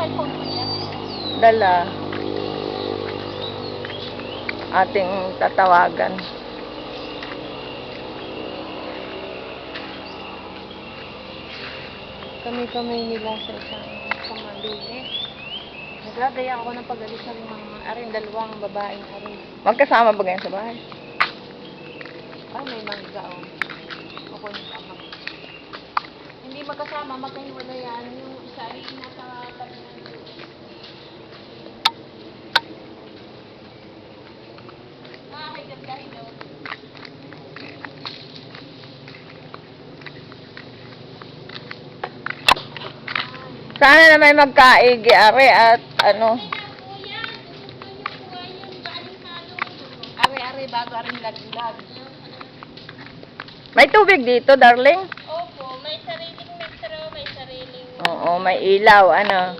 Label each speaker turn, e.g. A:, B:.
A: cellphone ko niya?
B: Dala. Ating tatawagan.
A: Kami-kami nila sa isang pamalulit. Nagladaya ako ng pag-alis ng mga arin, dalawang babaeng arin.
B: Magkasama ba ganyan sa bahay?
A: Ay, may mangga o. Ako yung tama. Hindi magkasama, magkahiwala yan. Yung isa ay nasa tabi ng nakakaganda daw.
B: Sana na may magkaigi are at ano.
A: Are-are bago aring laglag.
B: May tubig dito, darling?
A: Opo, may sariling metro, may sariling...
B: Oo, may ilaw, ano.